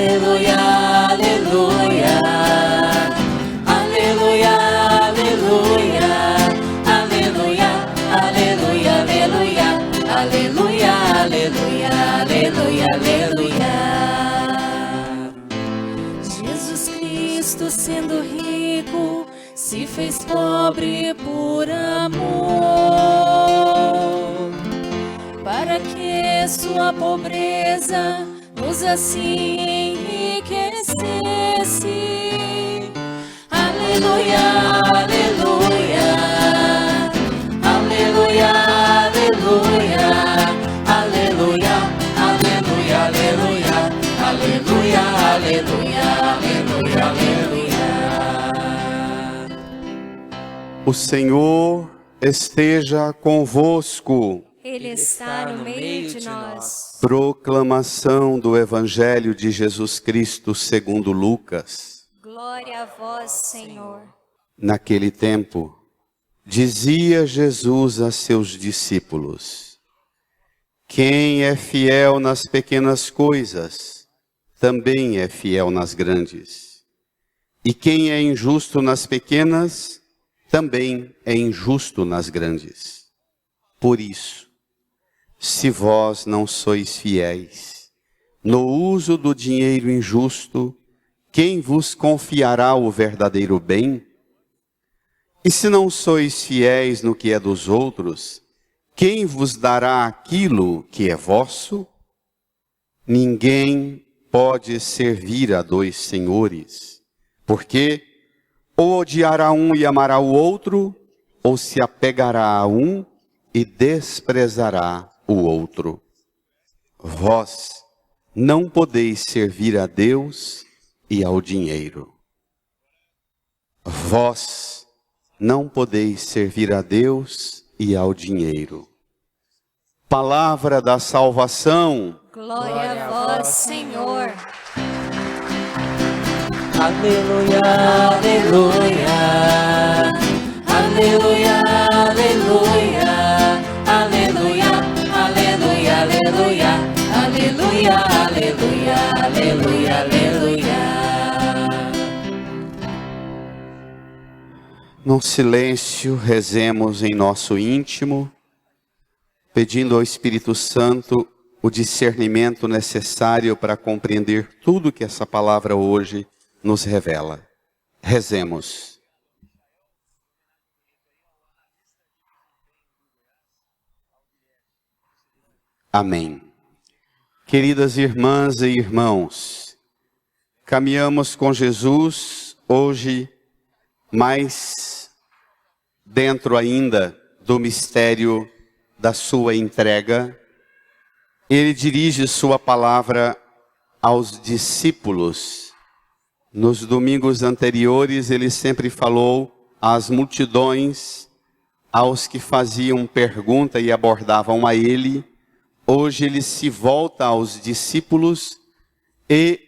aleluia, aleluia, aleluia, aleluia, aleluia, aleluia, aleluia, aleluia, aleluia, aleluia. Jesus Cristo, sendo rico, se fez pobre por amor, para que sua pobreza nos assim enriquecesse. Aleluia, aleluia, aleluia, aleluia, aleluia, aleluia, aleluia, aleluia, aleluia, aleluia, aleluia. O Senhor esteja convosco. Ele está no meio de nós. Proclamação do Evangelho de Jesus Cristo segundo Lucas. Glória a vós, Senhor. Naquele tempo, dizia Jesus a seus discípulos: quem é fiel nas pequenas coisas, também é fiel nas grandes. E quem é injusto nas pequenas, também é injusto nas grandes. Por isso, se vós não sois fiéis no uso do dinheiro injusto, quem vos confiará o verdadeiro bem? E se não sois fiéis no que é dos outros, quem vos dará aquilo que é vosso? Ninguém pode servir a dois senhores, porque ou odiará um e amará o outro, ou se apegará a um e desprezará o outro. Vós não podeis servir a Deus e ao dinheiro. Vós não podeis servir a Deus e ao dinheiro. Palavra da salvação. Glória a vós, Senhor. Aleluia, aleluia, aleluia, aleluia, aleluia, aleluia, aleluia, aleluia, aleluia, aleluia, aleluia. Num silêncio, rezemos em nosso íntimo, pedindo ao Espírito Santo o discernimento necessário para compreender tudo que essa palavra hoje nos revela. Rezemos. Amém. Queridas irmãs e irmãos, caminhamos com Jesus hoje mais dentro ainda do mistério da sua entrega. Ele dirige sua palavra aos discípulos. Nos domingos anteriores, ele sempre falou às multidões, aos que faziam pergunta e abordavam a ele. Hoje ele se volta aos discípulos e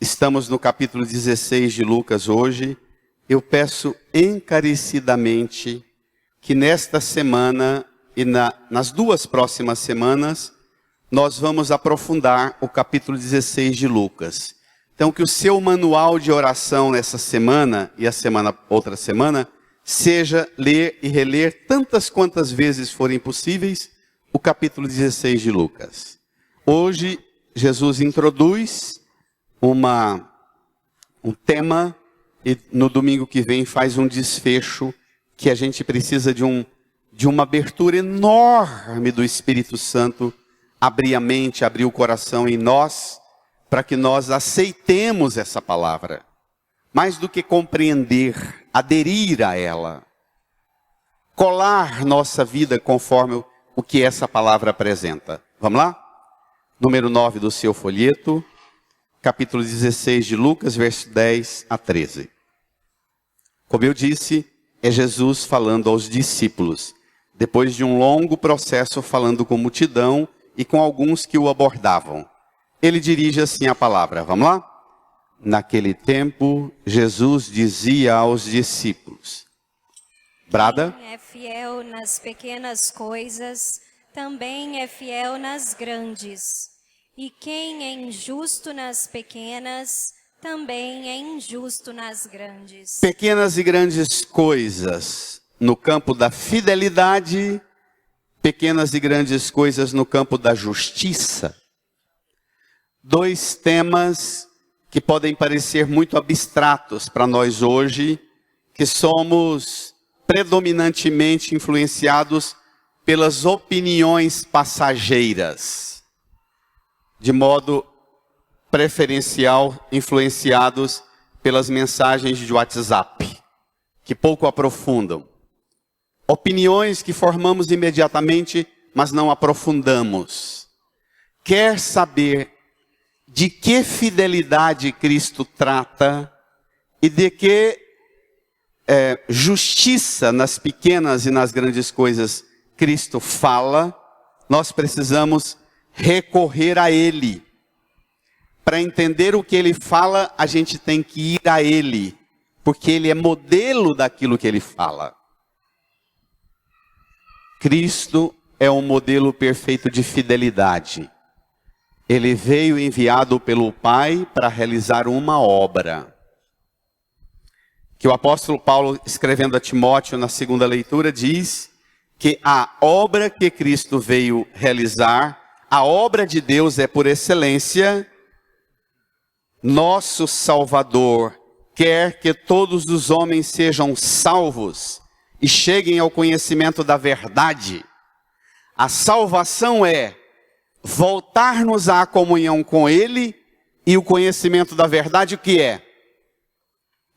estamos no capítulo 16 de Lucas hoje. Eu peço encarecidamente que nesta semana e nas duas próximas semanas, nós vamos aprofundar o capítulo 16 de Lucas. Então, que o seu manual de oração nessa semana e a outra semana, seja ler e reler tantas quantas vezes forem possíveis o capítulo 16 de Lucas. Hoje, Jesus introduz um tema e no domingo que vem faz um desfecho que a gente precisa de uma abertura enorme do Espírito Santo, abrir a mente, abrir o coração em nós, para que nós aceitemos essa palavra. Mais do que compreender, aderir a ela. Colar nossa vida conforme o que essa palavra apresenta. Vamos lá? Número 9 do seu folheto, capítulo 16 de Lucas, verso 10 a 13. Como eu disse, é Jesus falando aos discípulos, depois de um longo processo falando com multidão e com alguns que o abordavam. Ele dirige assim a palavra, vamos lá? Naquele tempo, Jesus dizia aos discípulos, Brada. Quem é fiel nas pequenas coisas, também é fiel nas grandes. E quem é injusto nas pequenas, também é injusto nas grandes. Pequenas e grandes coisas no campo da fidelidade, pequenas e grandes coisas no campo da justiça. Dois temas que podem parecer muito abstratos para nós hoje, que somos predominantemente influenciados pelas opiniões passageiras, de modo preferencial influenciados pelas mensagens de WhatsApp, que pouco aprofundam. Opiniões que formamos imediatamente, mas não aprofundamos. Quer saber de que fidelidade Cristo trata e de que justiça nas pequenas e nas grandes coisas Cristo fala, nós precisamos recorrer a Ele. Para entender o que Ele fala, a gente tem que ir a Ele, porque Ele é modelo daquilo que Ele fala. Cristo é um modelo perfeito de fidelidade. Ele veio enviado pelo Pai para realizar uma obra. Que o apóstolo Paulo, escrevendo a Timóteo na segunda leitura, diz que a obra que Cristo veio realizar, a obra de Deus é por excelência. Nosso Salvador quer que todos os homens sejam salvos e cheguem ao conhecimento da verdade. A salvação é voltar-nos à comunhão com Ele, e o conhecimento da verdade o que é?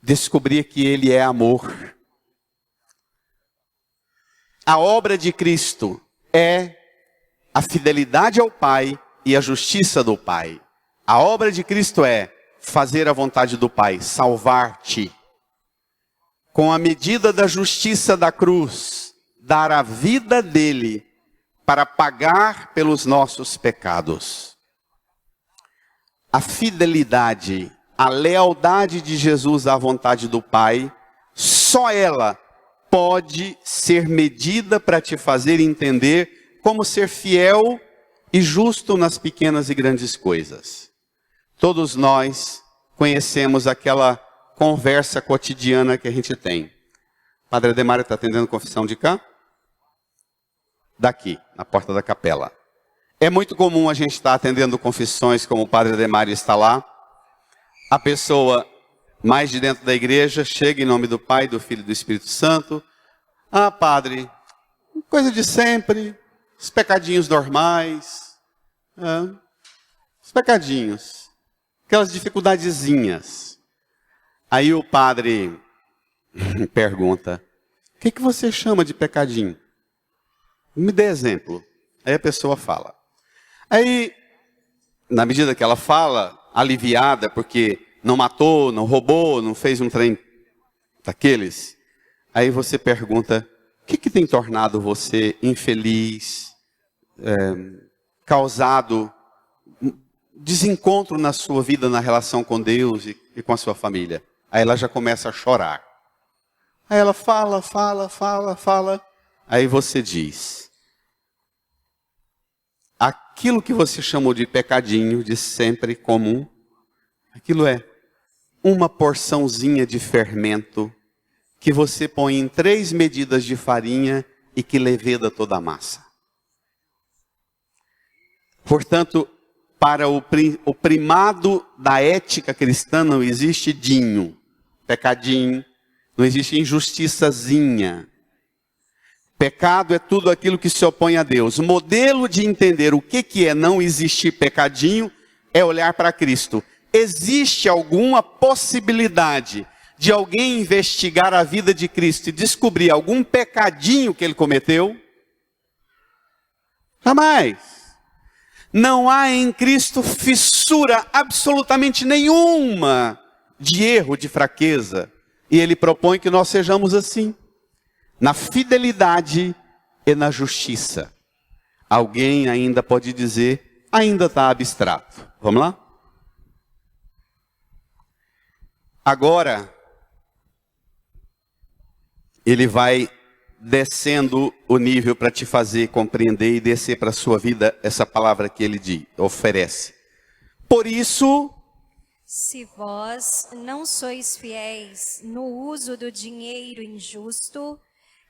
Descobrir que Ele é amor. A obra de Cristo é a fidelidade ao Pai e a justiça do Pai. A obra de Cristo é fazer a vontade do Pai, salvar-te. Com a medida da justiça da cruz, dar a vida dele para pagar pelos nossos pecados. A fidelidade, a lealdade de Jesus à vontade do Pai, só ela pode ser medida para te fazer entender como ser fiel e justo nas pequenas e grandes coisas. Todos nós conhecemos aquela conversa cotidiana que a gente tem. Padre Ademar está atendendo confissão de cá? Daqui, na porta da capela. É muito comum a gente estar atendendo confissões como o Padre Ademar está lá. A pessoa mais de dentro da igreja chega em nome do Pai, do Filho e do Espírito Santo. Ah, padre, coisa de sempre, os pecadinhos normais, os pecadinhos, aquelas dificuldadezinhas. Aí o padre pergunta, o que você chama de pecadinho? Me dê exemplo. Aí a pessoa fala. Aí, na medida que ela fala, aliviada, porque não matou, não roubou, não fez um trem daqueles, aí você pergunta, o que tem tornado você infeliz, causado desencontro na sua vida, na relação com Deus e com a sua família? Aí ela já começa a chorar. Aí ela fala. Aí você diz, aquilo que você chamou de pecadinho, de sempre comum, aquilo é uma porçãozinha de fermento que você põe em 3 medidas de farinha e que leveda toda a massa. Portanto, para o primado da ética cristã não existe dinho, pecadinho, não existe injustiçazinha. Pecado é tudo aquilo que se opõe a Deus. O modelo de entender o que é não existir pecadinho é olhar para Cristo. Existe alguma possibilidade de alguém investigar a vida de Cristo e descobrir algum pecadinho que ele cometeu? Jamais. Não há em Cristo fissura absolutamente nenhuma de erro, de fraqueza. E ele propõe que nós sejamos assim, na fidelidade e na justiça. Alguém ainda pode dizer, ainda está abstrato. Vamos lá? Agora, ele vai descendo o nível para te fazer compreender e descer para a sua vida essa palavra que ele oferece. Por isso, Se vós não sois fiéis no uso do dinheiro injusto,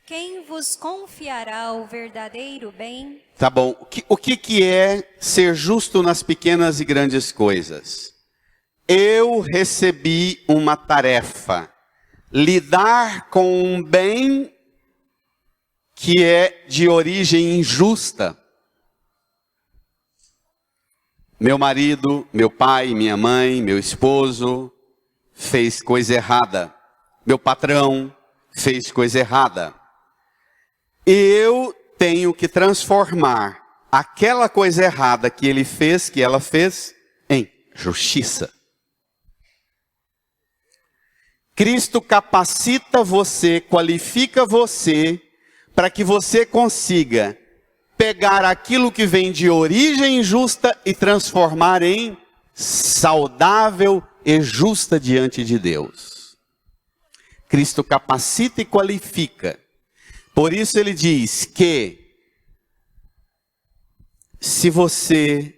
quem vos confiará o verdadeiro bem? tá bom, o que é ser justo nas pequenas e grandes coisas? Eu recebi uma tarefa, lidar com um bem que é de origem injusta. Meu marido, meu pai, minha mãe, meu esposo fez coisa errada. Meu patrão fez coisa errada. Eu tenho que transformar aquela coisa errada que ele fez, que ela fez, em justiça. Cristo capacita você, qualifica você, para que você consiga pegar aquilo que vem de origem injusta e transformar em saudável e justa diante de Deus. Cristo capacita e qualifica. Por isso ele diz que se você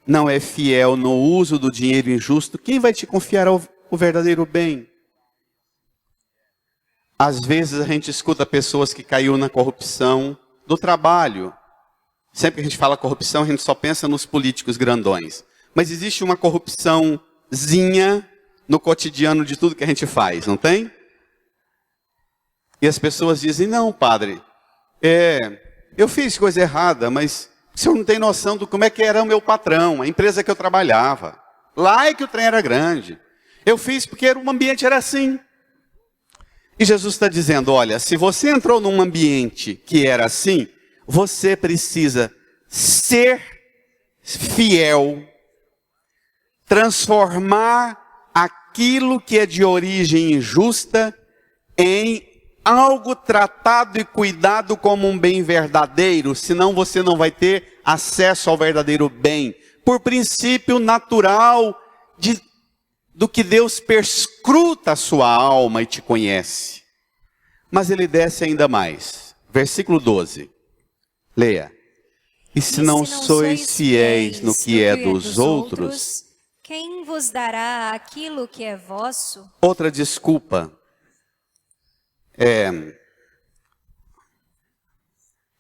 não é fiel no uso do dinheiro injusto, quem vai te confiar o verdadeiro bem? Às vezes a gente escuta pessoas que caiu na corrupção do trabalho. Sempre que a gente fala corrupção, a gente só pensa nos políticos grandões. Mas existe uma corrupçãozinha no cotidiano de tudo que a gente faz, não tem? E as pessoas dizem, não, padre, eu fiz coisa errada, mas o senhor não tem noção do como é que era o meu patrão, a empresa que eu trabalhava. Lá é que o trem era grande. Eu fiz porque o ambiente era assim. E Jesus está dizendo, olha, se você entrou num ambiente que era assim, você precisa ser fiel, transformar aquilo que é de origem injusta em algo tratado e cuidado como um bem verdadeiro, senão você não vai ter acesso ao verdadeiro bem, por princípio natural do que Deus perscruta a sua alma e te conhece. Mas ele desce ainda mais. Versículo 12. Leia. E se não sois fiéis no que é dos outros, quem vos dará aquilo que é vosso? Outra desculpa.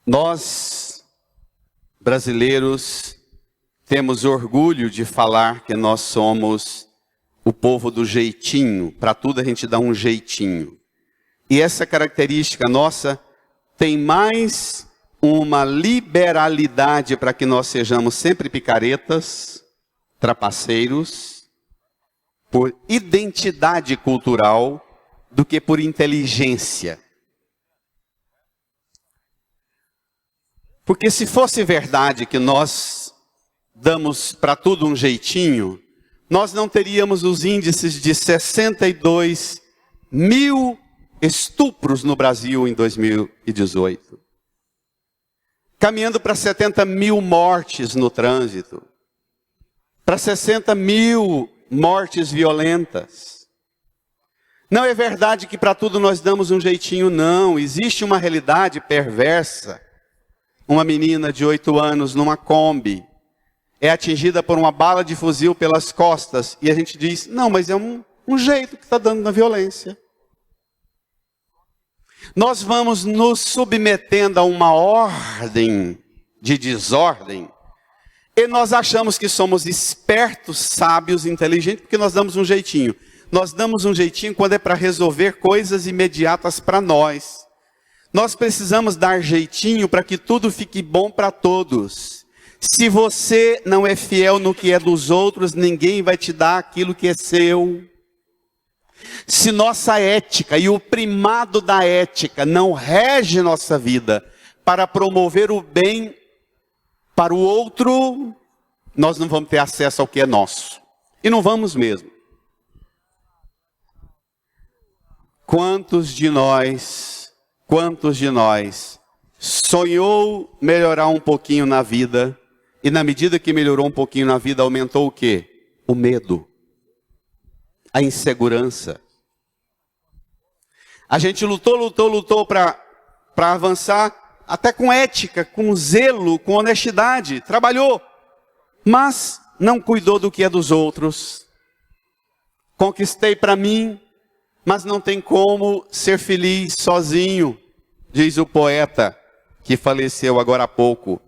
Nós, brasileiros, temos orgulho de falar que nós somos o povo do jeitinho. Para tudo a gente dá um jeitinho. E essa característica nossa tem mais uma liberalidade para que nós sejamos sempre picaretas, trapaceiros, por identidade cultural, do que por inteligência. Porque se fosse verdade que nós damos para tudo um jeitinho, nós não teríamos os índices de 62 mil estupros no Brasil em 2018. Caminhando para 70 mil mortes no trânsito. Para 60 mil mortes violentas. Não é verdade que para tudo nós damos um jeitinho, não. Existe uma realidade perversa. Uma menina de 8 anos numa Kombi é atingida por uma bala de fuzil pelas costas. E a gente diz, não, mas é um jeito que está dando na violência. Nós vamos nos submetendo a uma ordem de desordem. E nós achamos que somos espertos, sábios, inteligentes, porque nós damos um jeitinho. Nós damos um jeitinho quando é para resolver coisas imediatas para nós. Nós precisamos dar jeitinho para que tudo fique bom para todos. Se você não é fiel no que é dos outros, ninguém vai te dar aquilo que é seu. Se nossa ética e o primado da ética não rege nossa vida para promover o bem para o outro, nós não vamos ter acesso ao que é nosso. E não vamos mesmo. Quantos de nós sonhou melhorar um pouquinho na vida, e na medida que melhorou um pouquinho na vida, aumentou o quê? O medo. A insegurança. A gente lutou para avançar, até com ética, com zelo, com honestidade. Trabalhou. Mas não cuidou do que é dos outros. Conquistei para mim, mas não tem como ser feliz sozinho, diz o poeta que faleceu agora há pouco.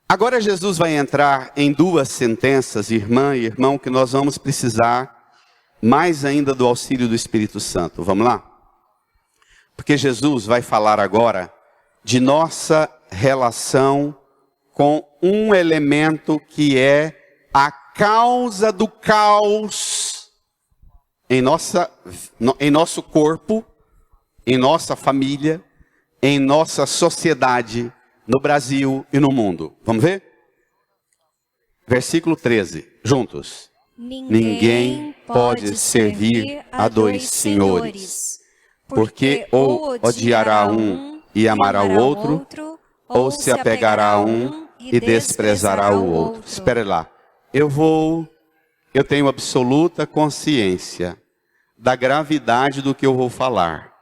Agora Jesus vai entrar em duas sentenças, irmã e irmão, que nós vamos precisar mais ainda do auxílio do Espírito Santo. Vamos lá? Porque Jesus vai falar agora de nossa relação com um elemento que é a causa do caos em nosso corpo, em nossa família, em nossa sociedade, no Brasil e no mundo. Vamos ver? Versículo 13, juntos. Ninguém pode servir a dois senhores, porque ou odiará um e amará o outro, ou se apegará a um e desprezará o outro. Espere lá. Eu tenho absoluta consciência da gravidade do que eu vou falar.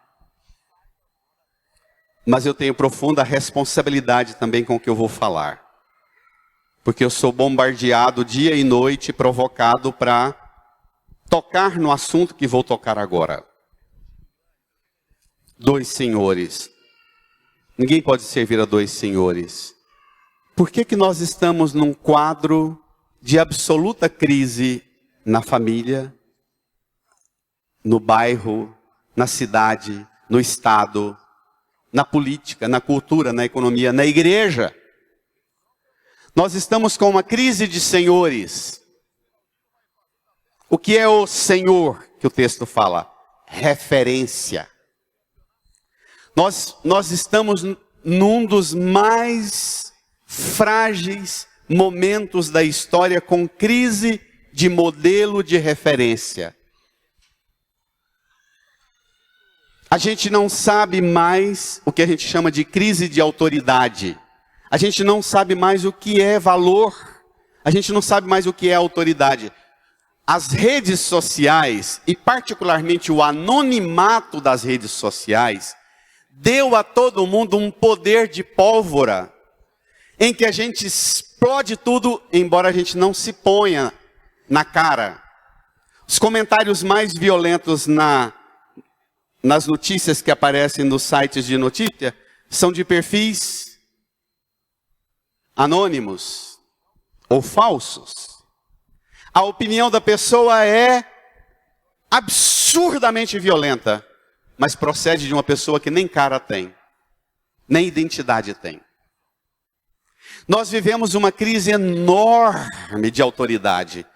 Mas eu tenho profunda responsabilidade também com o que eu vou falar. Porque eu sou bombardeado dia e noite, provocado para tocar no assunto que vou tocar agora. Dois senhores. Ninguém pode servir a dois senhores. Por que nós estamos num quadro de absoluta crise na família, no bairro, na cidade, no estado, na política, na cultura, na economia, na igreja? Nós estamos com uma crise de senhores. O que é o Senhor que o texto fala? Referência. Nós estamos num dos mais frágeis momentos da história com crise de modelo de referência. A gente não sabe mais o que a gente chama de crise de autoridade. A gente não sabe mais o que é valor. A gente não sabe mais o que é autoridade. As redes sociais, e particularmente o anonimato das redes sociais, deu a todo mundo um poder de pólvora, em que a gente explode tudo, embora a gente não se ponha na cara. Os comentários mais violentos nas notícias que aparecem nos sites de notícia são de perfis anônimos ou falsos. A opinião da pessoa é absurdamente violenta, mas procede de uma pessoa que nem cara tem, nem identidade tem. Nós vivemos uma crise enorme de autoridade.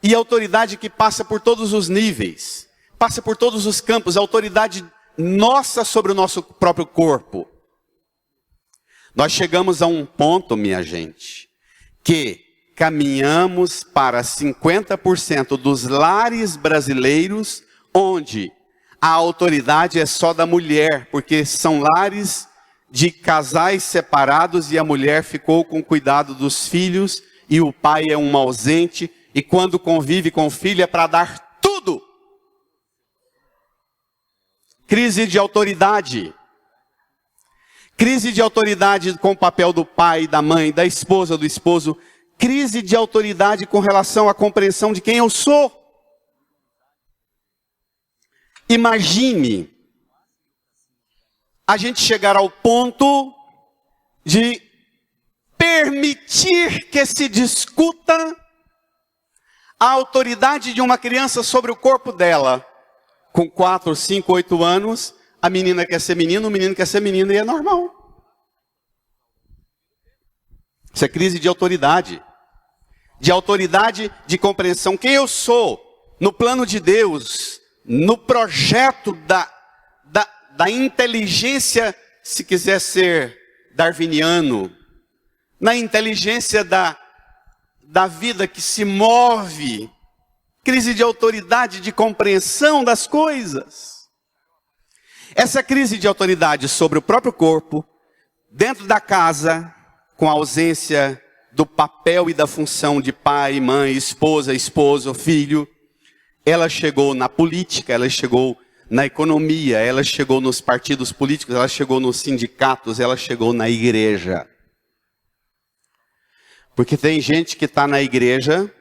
E autoridade que passa por todos os níveis, passa por todos os campos, a autoridade nossa sobre o nosso próprio corpo. Nós chegamos a um ponto, minha gente, que caminhamos para 50% dos lares brasileiros, onde a autoridade é só da mulher, porque são lares de casais separados e a mulher ficou com cuidado dos filhos e o pai é um ausente, e quando convive com o filho é para dar tudo. Crise de autoridade. Crise de autoridade com o papel do pai, da mãe, da esposa, do esposo. Crise de autoridade com relação à compreensão de quem eu sou. Imagine a gente chegar ao ponto de permitir que se discuta a autoridade de uma criança sobre o corpo dela. Com 4, 5, 8 anos, a menina quer ser menino, o menino quer ser menina e é normal. Isso é crise de autoridade. De autoridade, de compreensão. Quem eu sou no plano de Deus, no projeto da inteligência, se quiser ser darwiniano, na inteligência da vida que se move, crise de autoridade, de compreensão das coisas. Essa crise de autoridade sobre o próprio corpo, dentro da casa, com a ausência do papel e da função de pai, mãe, esposa, esposo, filho, ela chegou na política, ela chegou na economia, ela chegou nos partidos políticos, ela chegou nos sindicatos, ela chegou na igreja. Porque tem gente que está na igreja,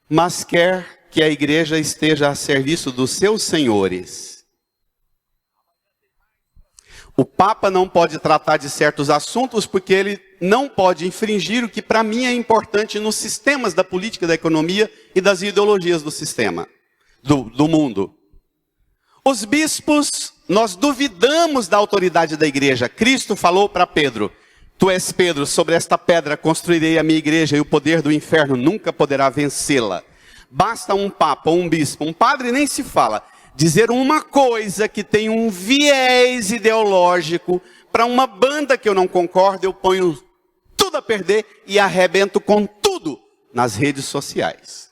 mas quer que a igreja esteja a serviço dos seus senhores. O Papa não pode tratar de certos assuntos porque ele não pode infringir o que para mim é importante nos sistemas da política, da economia e das ideologias do sistema, do mundo. Os bispos, nós duvidamos da autoridade da igreja. Cristo falou para Pedro: tu és Pedro, sobre esta pedra construirei a minha igreja e o poder do inferno nunca poderá vencê-la. Basta um papa, um bispo, um padre nem se fala, dizer uma coisa que tem um viés ideológico, para uma banda que eu não concordo, eu ponho tudo a perder e arrebento com tudo nas redes sociais.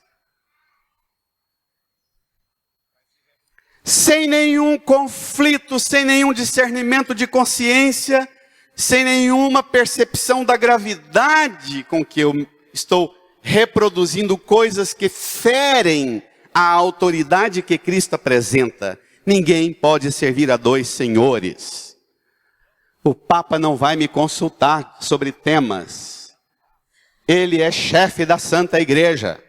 Sem nenhum conflito, sem nenhum discernimento de consciência, sem nenhuma percepção da gravidade com que eu estou reproduzindo coisas que ferem a autoridade que Cristo apresenta. Ninguém pode servir a dois senhores. O Papa não vai me consultar sobre temas. Ele é chefe da Santa Igreja.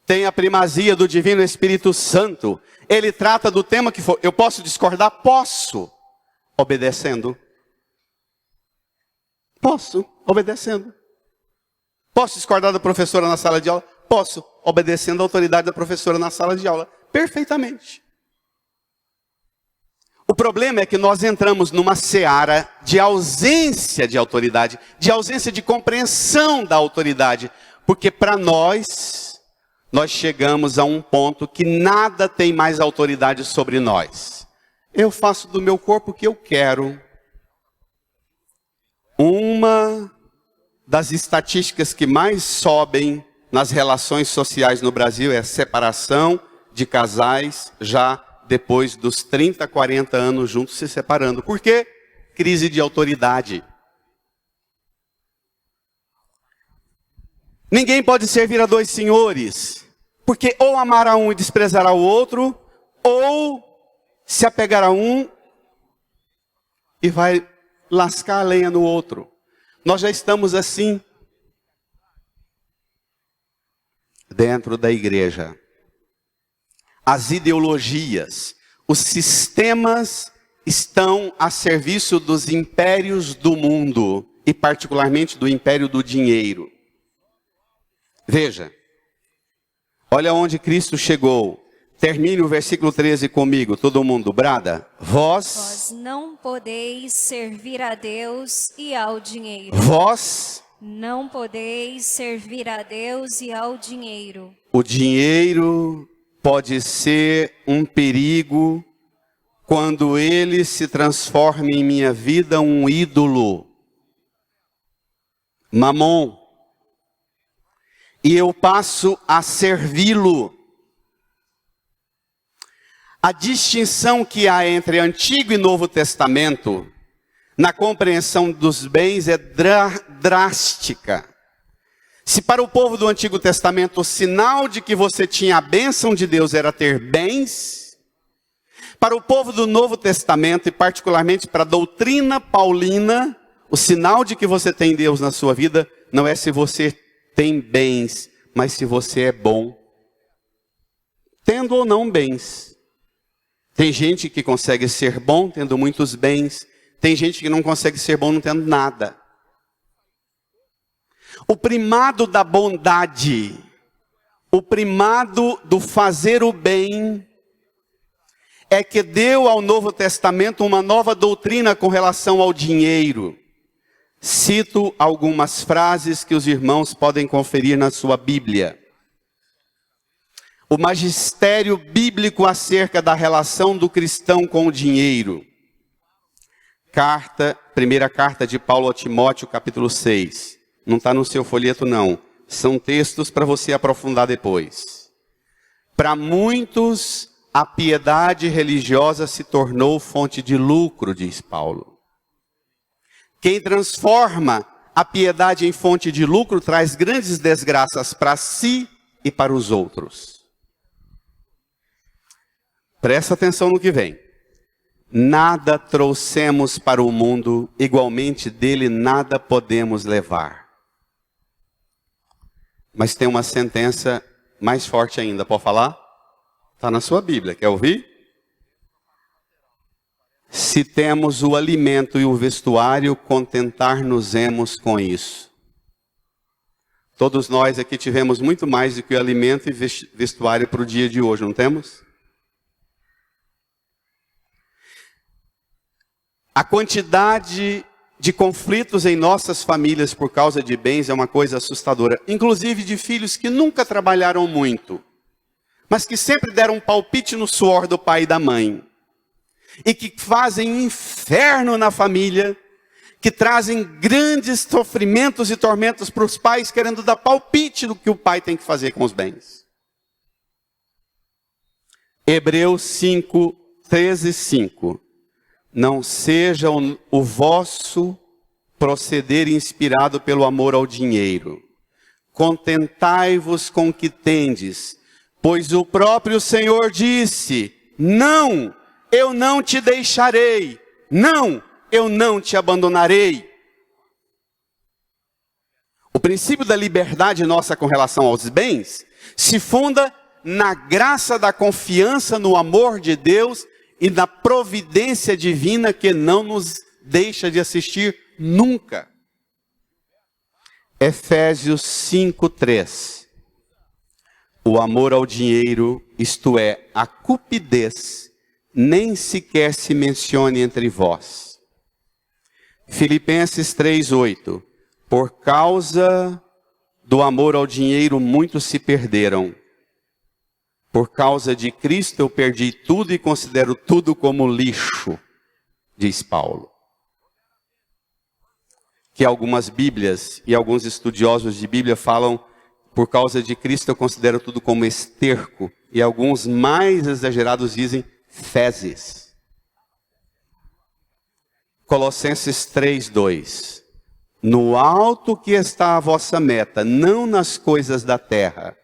Tem a primazia do Divino Espírito Santo. Ele trata do tema que for. Eu posso discordar? Posso. Obedecendo. Posso. Obedecendo. Posso discordar da professora na sala de aula? Posso. Obedecendo a autoridade da professora na sala de aula. Perfeitamente. O problema é que nós entramos numa seara de ausência de autoridade, de ausência de compreensão da autoridade, porque para nós chegamos a um ponto que nada tem mais autoridade sobre nós. Eu faço do meu corpo o que eu quero. Uma das estatísticas que mais sobem nas relações sociais no Brasil é a separação de casais já depois dos 30, 40 anos juntos se separando. Por quê? Crise de autoridade. Ninguém pode servir a dois senhores, porque ou amará um e desprezará o outro, ou se apegar a um e vai lascar a lenha no outro. Nós já estamos assim dentro da igreja. As ideologias, os sistemas estão a serviço dos impérios do mundo e particularmente do império do dinheiro. Veja, olha onde Cristo chegou. Termine o versículo 13 comigo, todo mundo, brada. Vós não podeis servir a Deus e ao dinheiro. Vós não podeis servir a Deus e ao dinheiro. O dinheiro pode ser um perigo quando ele se transforma em minha vida um ídolo. Mamon. E eu passo a servi-lo. A distinção que há entre Antigo e Novo Testamento, na compreensão dos bens, é drástica. Se para o povo do Antigo Testamento o sinal de que você tinha a bênção de Deus era ter bens, para o povo do Novo Testamento, e particularmente para a doutrina paulina, o sinal de que você tem Deus na sua vida não é se você tem bens, mas se você é bom. Tendo ou não bens. Tem gente que consegue ser bom tendo muitos bens. Tem gente que não consegue ser bom não tendo nada. O primado da bondade, o primado do fazer o bem, é que deu ao Novo Testamento uma nova doutrina com relação ao dinheiro. Cito algumas frases que os irmãos podem conferir na sua Bíblia. O magistério bíblico acerca da relação do cristão com o dinheiro. Primeira carta de Paulo a Timóteo, capítulo 6. Não está no seu folheto, não. São textos para você aprofundar depois. Para muitos, a piedade religiosa se tornou fonte de lucro, diz Paulo. Quem transforma a piedade em fonte de lucro traz grandes desgraças para si e para os outros. Presta atenção no que vem. Nada trouxemos para o mundo, igualmente dele nada podemos levar. Mas tem uma sentença mais forte ainda, pode falar? Está na sua Bíblia, quer ouvir? Se temos o alimento e o vestuário, contentar-nos-emos com isso. Todos nós aqui tivemos muito mais do que o alimento e vestuário para o dia de hoje, não temos? A quantidade de conflitos em nossas famílias por causa de bens é uma coisa assustadora. Inclusive de filhos que nunca trabalharam muito, mas que sempre deram um palpite no suor do pai e da mãe. E que fazem inferno na família, que trazem grandes sofrimentos e tormentos para os pais, querendo dar palpite do que o pai tem que fazer com os bens. Hebreus 5, 13, 5. Não seja o vosso proceder inspirado pelo amor ao dinheiro. Contentai-vos com o que tendes, pois o próprio Senhor disse: não, eu não te deixarei, não, eu não te abandonarei. O princípio da liberdade nossa com relação aos bens se funda na graça da confiança no amor de Deus e na providência divina que não nos deixa de assistir nunca. Efésios 5:3. O amor ao dinheiro, isto é, a cupidez, nem sequer se mencione entre vós. Filipenses 3:8. Por causa do amor ao dinheiro, muitos se perderam. Por causa de Cristo eu perdi tudo e considero tudo como lixo, diz Paulo. Que algumas Bíblias e alguns estudiosos de Bíblia falam, por causa de Cristo eu considero tudo como esterco. E alguns mais exagerados dizem fezes. Colossenses 3:2. No alto que está a vossa meta, não nas coisas da terra.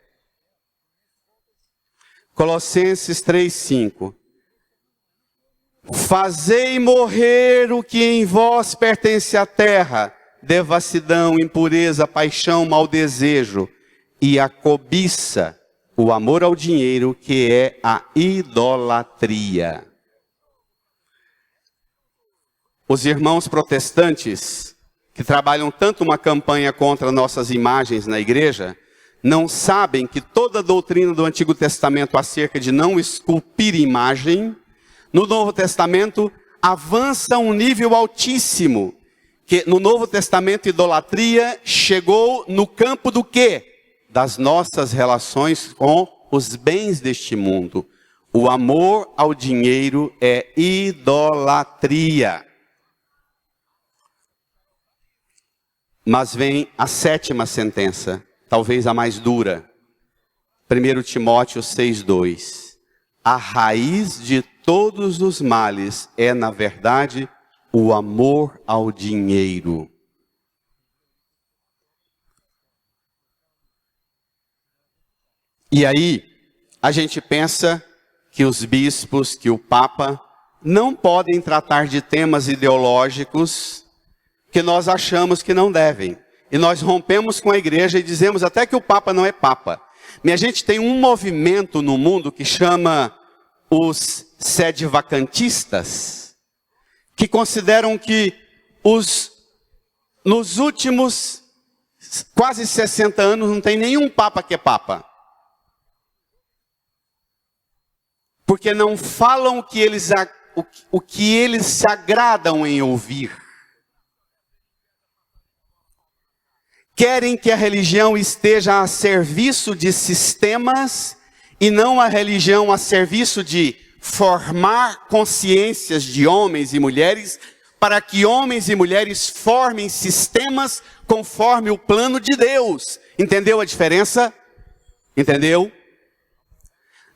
Colossenses 3:5. Fazei morrer o que em vós pertence à terra, devassidão, impureza, paixão, mau desejo, e a cobiça, o amor ao dinheiro, que é a idolatria. Os irmãos protestantes, que trabalham tanto uma campanha contra nossas imagens na igreja, não sabem que toda a doutrina do Antigo Testamento acerca de não esculpir imagem, no Novo Testamento avança um nível altíssimo. Que no Novo Testamento idolatria chegou no campo do quê? Das nossas relações com os bens deste mundo. O amor ao dinheiro é idolatria. Mas vem a sétima sentença, talvez a mais dura. 1 Timóteo 6:2. A raiz de todos os males é, na verdade, o amor ao dinheiro. E aí, a gente pensa que os bispos, que o Papa, não podem tratar de temas ideológicos que nós achamos que não devem. E nós rompemos com a igreja e dizemos até que o Papa não é Papa. Minha gente, tem um movimento no mundo que chama os sedevacantistas, que consideram que nos últimos quase 60 anos não tem nenhum Papa que é Papa. Porque não falam o que eles se agradam em ouvir. Querem que a religião esteja a serviço de sistemas e não a religião a serviço de formar consciências de homens e mulheres, para que homens e mulheres formem sistemas conforme o plano de Deus. Entendeu a diferença? Entendeu?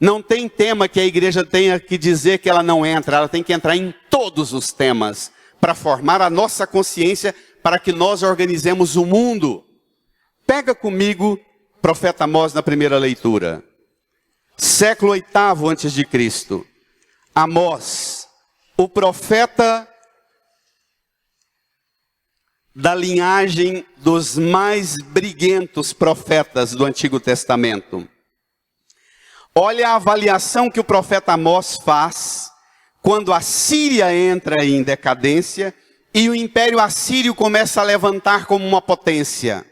Não tem tema que a igreja tenha que dizer que ela não entra, ela tem que entrar em todos os temas, para formar a nossa consciência, para que nós organizemos o mundo. Pega comigo, profeta Amós na primeira leitura. Século 8º antes de Cristo. Amós, o profeta da linhagem dos mais briguentos profetas do Antigo Testamento. Olha a avaliação que o profeta Amós faz quando a Síria entra em decadência e o Império Assírio começa a levantar como uma potência.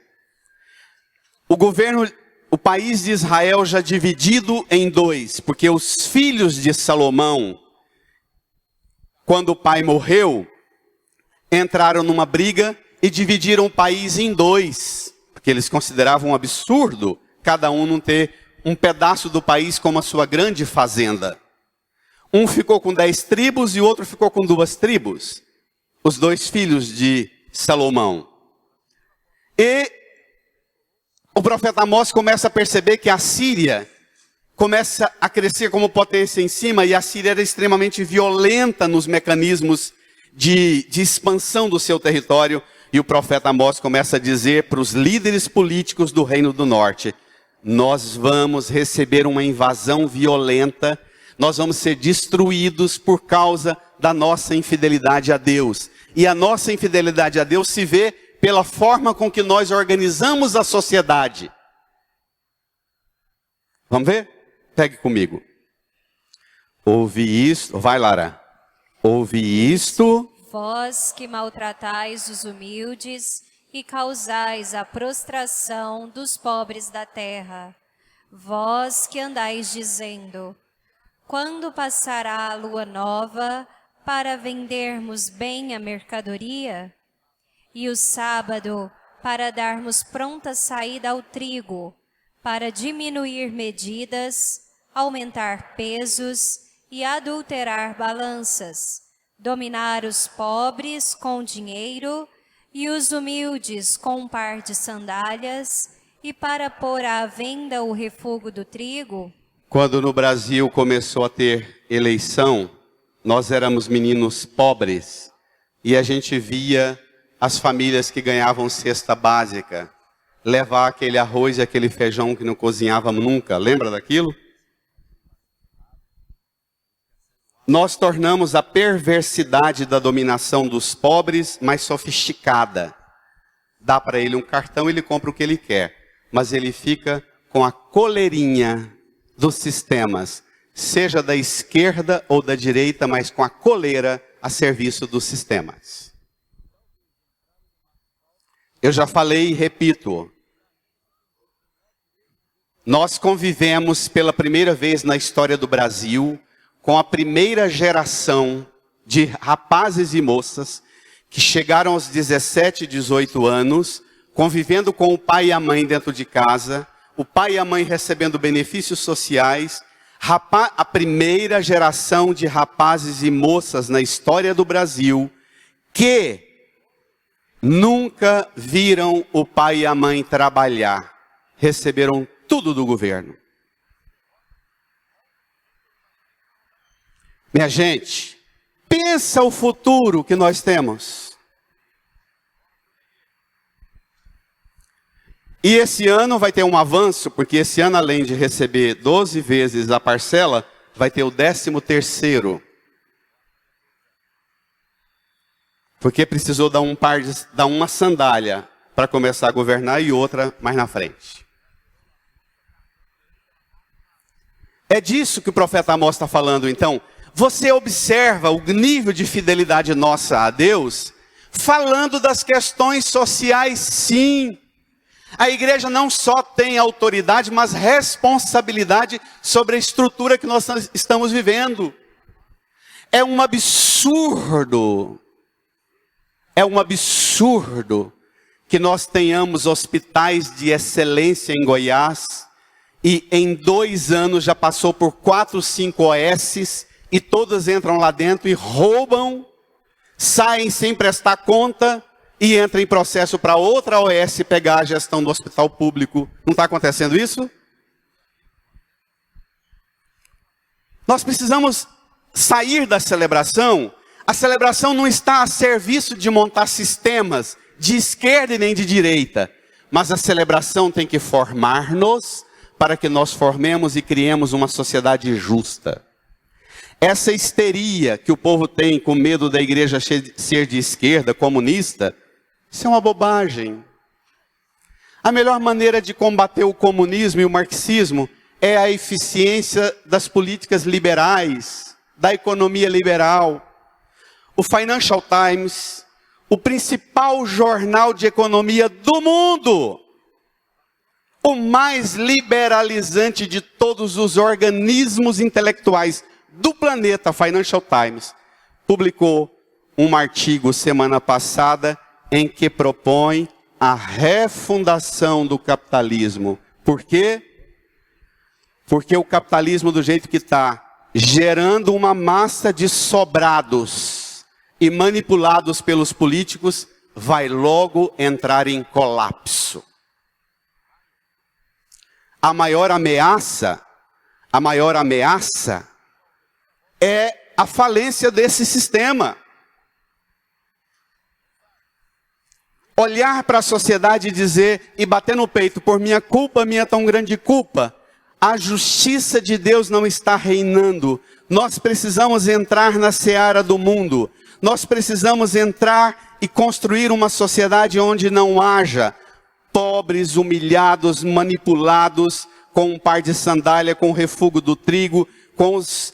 O país de Israel já dividido em dois, porque os filhos de Salomão, quando o pai morreu, entraram numa briga e dividiram o país em dois, porque eles consideravam um absurdo cada um não ter um pedaço do país como a sua grande fazenda. Um ficou com 10 tribos e o outro ficou com 2 tribos. Os 2 filhos de Salomão. E o profeta Amós começa a perceber que a Síria começa a crescer como potência em cima, e a Síria era extremamente violenta nos mecanismos de expansão do seu território. E o profeta Amós começa a dizer para os líderes políticos do Reino do Norte: nós vamos receber uma invasão violenta, nós vamos ser destruídos por causa da nossa infidelidade a Deus. E a nossa infidelidade a Deus se vê pela forma com que nós organizamos a sociedade. Vamos ver? Pegue comigo. Ouve isto, vai Lara. Ouve isto. Vós que maltratais os humildes e causais a prostração dos pobres da terra. Vós que andais dizendo: quando passará a lua nova para vendermos bem a mercadoria? E o sábado para darmos pronta saída ao trigo, para diminuir medidas, aumentar pesos e adulterar balanças, dominar os pobres com dinheiro e os humildes com um par de sandálias, e para pôr à venda o refúgio do trigo? Quando no Brasil começou a ter eleição, nós éramos meninos pobres e a gente via as famílias que ganhavam cesta básica levar aquele arroz e aquele feijão que não cozinhávamos nunca. Lembra daquilo? Nós tornamos a perversidade da dominação dos pobres mais sofisticada. Dá para ele um cartão, ele compra o que ele quer, mas ele fica com a coleirinha dos sistemas, seja da esquerda ou da direita, mas com a coleira a serviço dos sistemas. Eu já falei e repito. Nós convivemos pela primeira vez na história do Brasil com a primeira geração de rapazes e moças que chegaram aos 17, 18 anos, convivendo com o pai e a mãe dentro de casa, o pai e a mãe recebendo benefícios sociais, a primeira geração de rapazes e moças na história do Brasil que nunca viram o pai e a mãe trabalhar, receberam tudo do governo. Minha gente, pensa o futuro que nós temos. E esse ano vai ter um avanço, porque esse ano, além de receber 12 vezes a parcela, vai ter o 13º. Porque precisou dar uma sandália para começar a governar e outra mais na frente. É disso que o profeta Amós está falando, então. Você observa o nível de fidelidade nossa a Deus, falando das questões sociais, sim. A igreja não só tem autoridade, mas responsabilidade sobre a estrutura que nós estamos vivendo. É um absurdo que nós tenhamos hospitais de excelência em Goiás e em 2 anos já passou por 4, 5 OS e todas entram lá dentro e roubam, saem sem prestar conta e entram em processo para outra OS pegar a gestão do hospital público. Não está acontecendo isso? Nós precisamos sair da celebração. A celebração não está a serviço de montar sistemas de esquerda e nem de direita, mas a celebração tem que formar-nos para que nós formemos e criemos uma sociedade justa. Essa histeria que o povo tem com medo da igreja ser de esquerda, comunista, Isso é uma bobagem. A melhor maneira de combater o comunismo e o marxismo é a eficiência das políticas liberais, da economia liberal. O Financial Times, o principal jornal de economia do mundo, o mais liberalizante de todos os organismos intelectuais do planeta, Financial Times, publicou um artigo semana passada em que propõe a refundação do capitalismo. Por quê? Porque o capitalismo, do jeito que está, gerando uma massa de sobrados e manipulados pelos políticos, vai logo entrar em colapso. A maior ameaça é a falência desse sistema. Olhar para a sociedade e dizer, e bater no peito, por minha culpa, minha tão grande culpa, a justiça de Deus não está reinando. Nós precisamos entrar na seara do mundo. Nós precisamos entrar e construir uma sociedade onde não haja pobres, humilhados, manipulados, com um par de sandália, com o refúgio do trigo, com os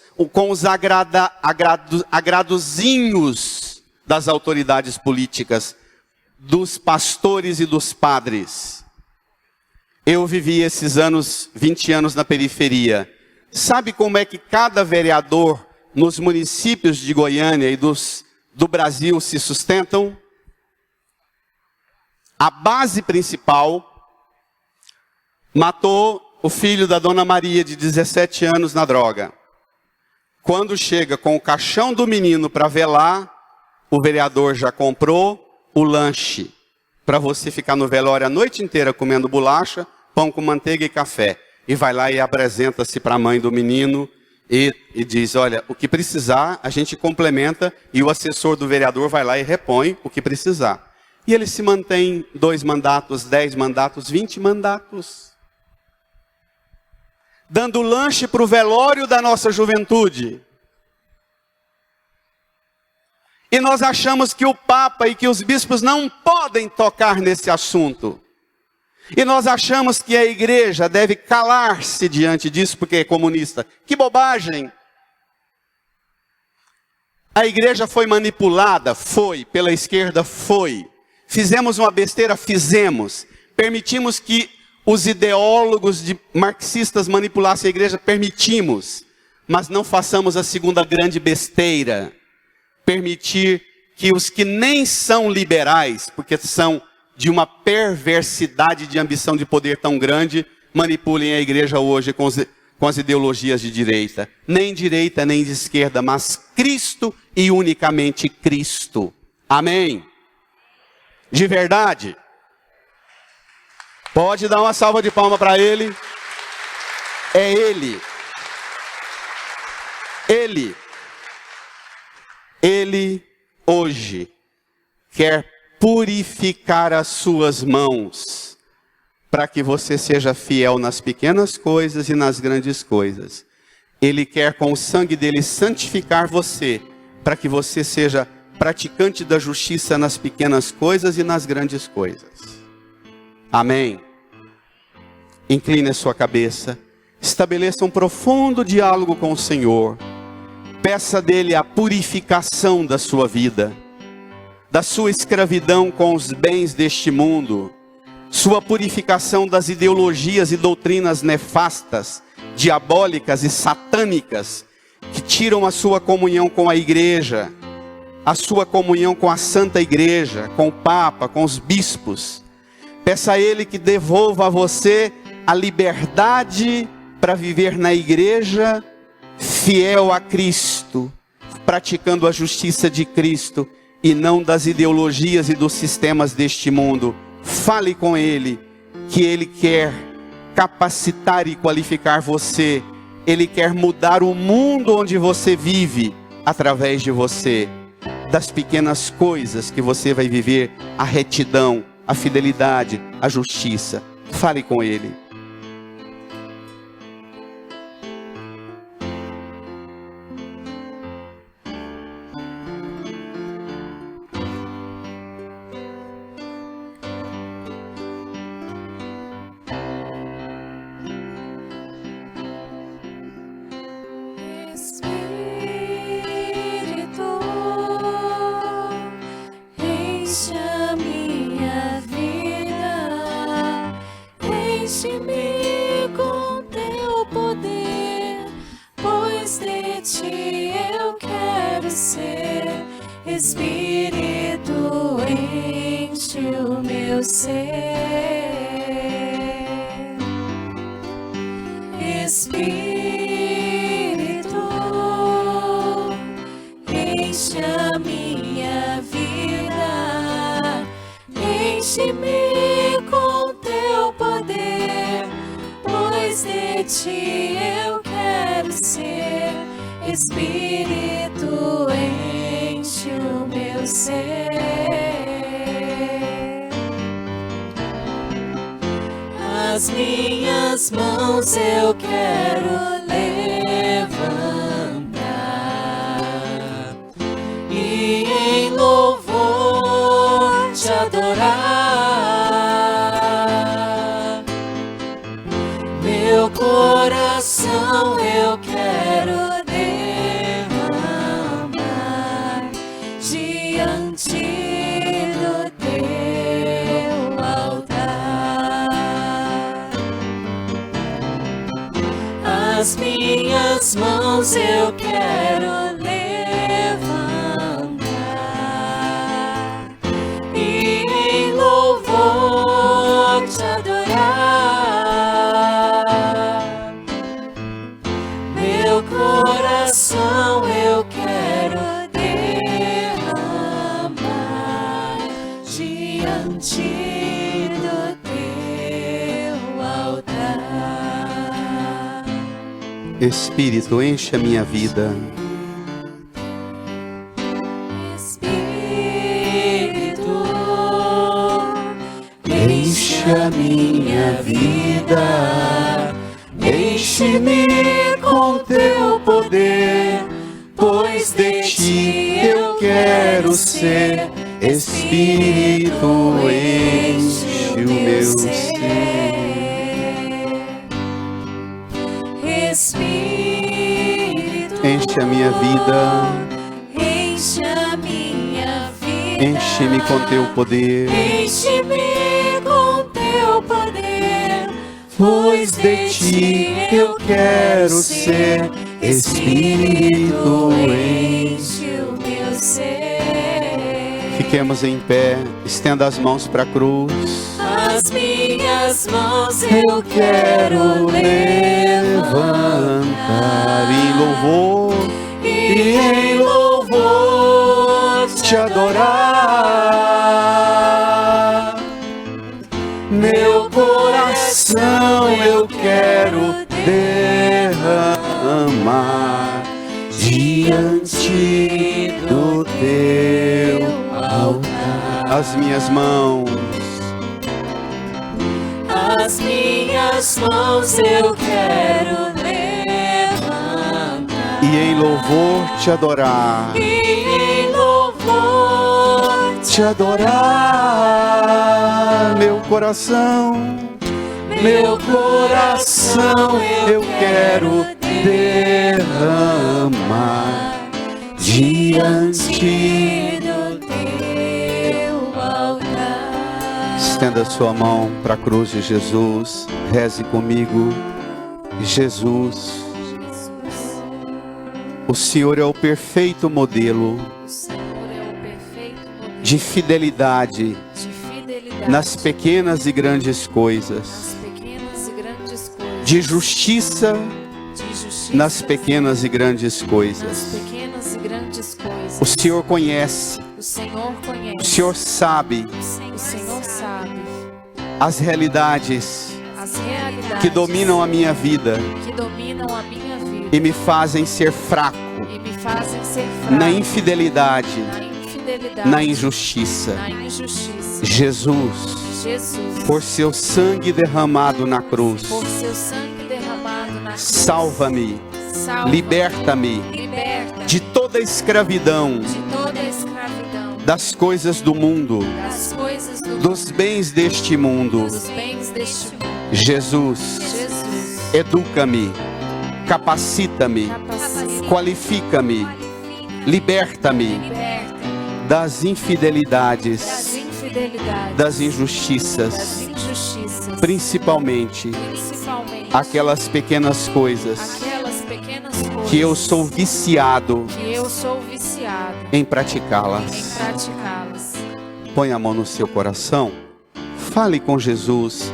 agradozinhos das autoridades políticas, dos pastores e dos padres. Eu vivi esses 20 anos na periferia. Sabe como é que cada vereador nos municípios de Goiânia e do Brasil se sustentam? A base principal matou o filho da Dona Maria, de 17 anos, na droga. Quando chega com o caixão do menino para velar, o vereador já comprou o lanche para você ficar no velório a noite inteira comendo bolacha, pão com manteiga e café. E vai lá e apresenta-se para a mãe do menino e diz, olha, o que precisar a gente complementa, e o assessor do vereador vai lá e repõe o que precisar. E ele se mantém 2 mandatos, 10 mandatos, 20 mandatos. Dando lanche para o velório da nossa juventude. E nós achamos que o Papa e que os bispos não podem tocar nesse assunto. E nós achamos que a igreja deve calar-se diante disso porque é comunista. Que bobagem! A igreja foi manipulada? Foi. Pela esquerda? Foi. Fizemos uma besteira? Fizemos. Permitimos que os ideólogos marxistas manipulassem a igreja? Permitimos. Mas não façamos a segunda grande besteira. Permitir que os que nem são liberais, porque são de uma perversidade de ambição de poder tão grande, manipulem a igreja hoje com as ideologias de direita. Nem direita, nem de esquerda, mas Cristo e unicamente Cristo. Amém? De verdade? Pode dar uma salva de palmas para Ele. É Ele. Ele hoje quer purificar as suas mãos, para que você seja fiel nas pequenas coisas e nas grandes coisas. Ele quer com o sangue dele santificar você, para que você seja praticante da justiça nas pequenas coisas e nas grandes coisas. Amém? Incline a sua cabeça, estabeleça um profundo diálogo com o Senhor. Peça dele a purificação da sua vida, da sua escravidão com os bens deste mundo, sua purificação das ideologias e doutrinas nefastas, diabólicas e satânicas, que tiram a sua comunhão com a igreja, a sua comunhão com a Santa Igreja, com o Papa, com os bispos. Peça a ele que devolva a você a liberdade para viver na igreja, fiel a Cristo, praticando a justiça de Cristo e não das ideologias e dos sistemas deste mundo. Fale com Ele, que Ele quer capacitar e qualificar você. Ele quer mudar o mundo onde você vive através de você. Das pequenas coisas que você vai viver a retidão, a fidelidade, a justiça. Fale com Ele. Enche-me com teu poder, pois de ti eu quero ser. Espírito, enche o meu ser. Espírito, enche a minha vida, enche-me com teu poder, pois de ti eu quero ser. Espírito, enche o meu ser. As minhas mãos eu quero levantar e em louvor te adorar. Meu coração eu quero derramar diante do teu altar. As minhas mãos eu quero levantar e em louvor te adorar. Meu coração eu quero derramar diante do teu altar. Espírito, enche a minha vida. Espírito, enche a minha vida, enche-me com teu poder, pois de ti eu quero ser. Espírito, enche o meu ser. Espírito, Enche a minha vida, enche a minha vida, enche-me com teu poder, enche-me com teu poder, pois de ti eu quero ser. Espírito, enche o meu ser. Fiquemos em pé, estenda as mãos para a cruz. As minhas mãos eu quero Levantar em louvor e em louvor te adorar. Meu coração eu quero derramar diante do teu altar. As minhas mãos, as minhas mãos eu quero levantar e em louvor te adorar. e em louvor Te adorar, meu coração eu quero derramar diante. do teu altar. Estenda sua mão para a cruz de Jesus, reze comigo. Jesus, o Senhor é o perfeito modelo O Senhor é o perfeito modelo de fidelidade de fidelidade nas pequenas e grandes coisas, nas pequenas e grandes coisas, de justiça de justiça nas pequenas e grandes nas coisas. pequenas e grandes coisas. O Senhor conhece, O Senhor conhece, o Senhor sabe o Senhor sabe as realidades as realidades que dominam a minha vida que dominam a minha vida e me fazem ser fraco e me fazem ser fraco na infidelidade, na infidelidade, na injustiça. na injustiça. Jesus, Jesus, por seu sangue derramado na cruz, por seu sangue derramado na cruz, salva-me, salva, liberta-me liberta de toda escravidão, de toda a escravidão, das coisas do mundo, das coisas do dos bens deste mundo. dos bens deste mundo. Jesus, Jesus, educa-me, capacita-me, capacita, qualifica-me, liberta-me liberta das infidelidades, das infidelidades, das injustiças. das injustiças. injustiças, principalmente aquelas pequenas coisas que eu sou viciado em praticá-las. Põe a mão no seu coração, fale com Jesus,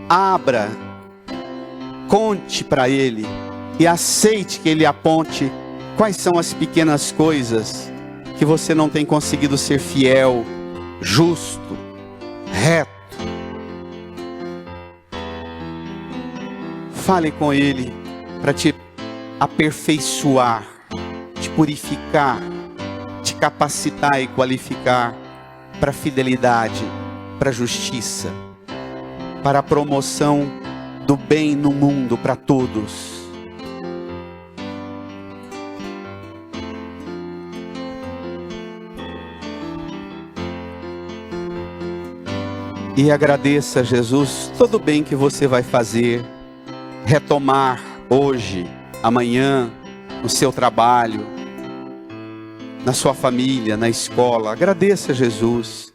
abra, conte para Ele e aceite que Ele aponte quais são as pequenas coisas que você não tem conseguido ser fiel, justo, reto. Fale com Ele para te aperfeiçoar, te purificar, te capacitar e qualificar para fidelidade, para justiça, para a promoção do bem no mundo para todos. E agradeça a Jesus todo o bem que você vai fazer, retomar hoje, amanhã, no seu trabalho, na sua família, na escola. Agradeça a Jesus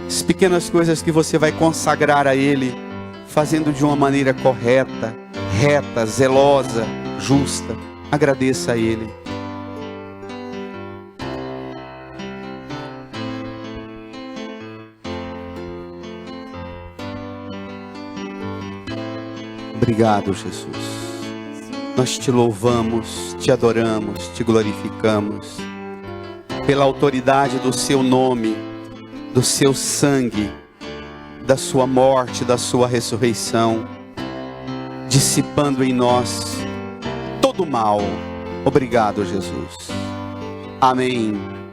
as pequenas coisas que você vai consagrar a Ele, fazendo de uma maneira correta, reta, zelosa, justa. Agradeça a Ele. Obrigado, Jesus. Nós te louvamos, te adoramos, te glorificamos pela autoridade do seu nome, do seu sangue, da sua morte, da sua ressurreição, dissipando em nós todo o mal. Obrigado, Jesus. Amém.